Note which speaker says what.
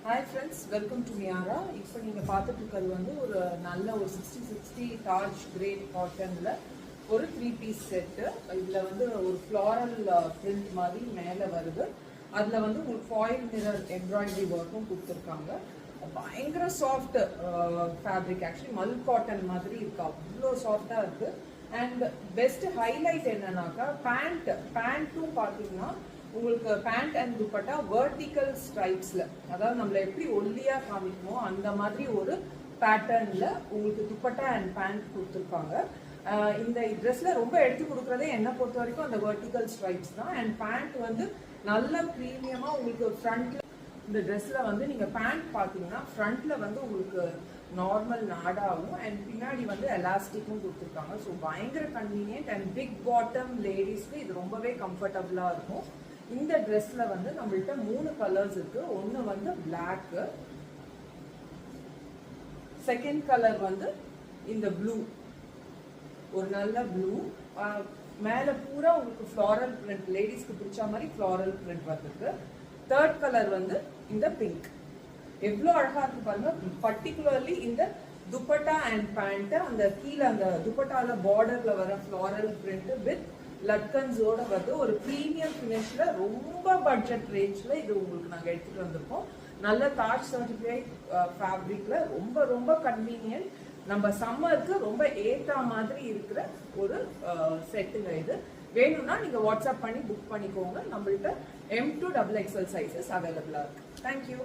Speaker 1: Hi friends, welcome to Miyara. இப்போ நீங்கள் பார்த்துட்டு இருக்கிறது வந்து ஒரு நல்ல ஒரு 60 டார்ச் கிரேட் காட்டனில் ஒரு 3-பீஸ் செட்டு. இதில் வந்து ஒரு ஃப்ளாரல் பிரிண்ட் மாதிரி மேலே வருது. அதில் வந்து உங்களுக்கு ஃபாயில் மிரர் எம்ப்ராய்டரி ஒர்க்கும் கொடுத்துருக்காங்க. பயங்கர சாஃப்ட் ஃபேப்ரிக், ஆக்சுவலி மல் காட்டன் மாதிரி இருக்கு, அவ்வளோ சாஃப்டாக இருக்குது. அண்ட் பெஸ்ட் ஹைலைட் என்னன்னாக்கா பேண்ட்டும் பார்த்தீங்கன்னா உங்களுக்கு பேண்ட் அண்ட் துப்பட்டா வெர்டிக்கல் ஸ்ட்ரைப்ஸில், அதாவது நம்மளை எப்படி ஒல்லியா காமிக்குமோ அந்த மாதிரி ஒரு பேட்டர்னில் உங்களுக்கு துப்பட்டா அண்ட் பேண்ட் கொடுத்துருக்காங்க. இந்த ட்ரெஸ்ல ரொம்ப எடுத்து கொடுக்குறதே என்னை பொறுத்த வரைக்கும் அந்த வெர்டிக்கல் ஸ்ட்ரைப்ஸ் தான். அண்ட் பேண்ட் வந்து நல்ல ப்ரீமியமாக உங்களுக்கு ஃப்ரண்ட்ல, இந்த ட்ரெஸ்ல வந்து நீங்கள் பேண்ட் பார்த்தீங்கன்னா ஃப்ரண்ட்ல வந்து உங்களுக்கு நார்மல் நாடாவும் அண்ட் பின்னாடி வந்து எலாஸ்டிக்கும் கொடுத்துருக்காங்க. ஸோ பயங்கர கன்வீனியன்ட் அண்ட் பிக் பாட்டம் லேடிஸ்க்கு இது ரொம்பவே கம்ஃபர்டபுளாக இருக்கும். இந்த ட்ரெஸ்ல வந்து நம்மள்ட்ட 3 கலர்ஸ் இருக்கு. ஒன்று வந்து பிளாக், செகண்ட் கலர் வந்து இந்த ப்ளூ, ஒரு நல்ல ப்ளூ, மேலே பூரா உங்களுக்கு ஃப்ளாரல் பிரிண்ட், லேடிஸ்க்கு பிடிச்ச மாதிரி ஃப்ளாரல் பிரிண்ட் வந்திருக்கு. தேர்ட் கலர் வந்து இந்த பிங்க். எவ்வளோ அழகா இருக்கு பாருங்க. பர்டிகுலர்லி இந்த துப்பட்டா அண்ட் பேண்ட், அந்த கீழே அந்த துப்பட்டால பார்டர்ல வர ஃப்ளாரல் பிரிண்ட் வித் லட்கன்ஸோட வந்து ஒரு ப்ரீமியம் ஃபினிஷ்ல ரொம்ப பட்ஜெட் ரேஞ்ச்ல இது உங்களுக்கு நாங்கள் எடுத்துட்டு வந்திருக்கோம். நல்ல தாஜ் சர்டிஃபைட் ஃபேப்ரிக்ல ரொம்ப ரொம்ப கன்வீனியன்ட், நம்ம சம்மருக்கு ரொம்ப ஏற்ற மாதிரி இருக்கிற ஒரு செட்டுங்க இது. வேணும்னா நீங்க வாட்ஸ்அப் பண்ணி புக் பண்ணிக்கோங்க. நம்மள்ட்ட M to XXL சைஸஸ் அவைலபிளா இருக்கு. தேங்க்யூ.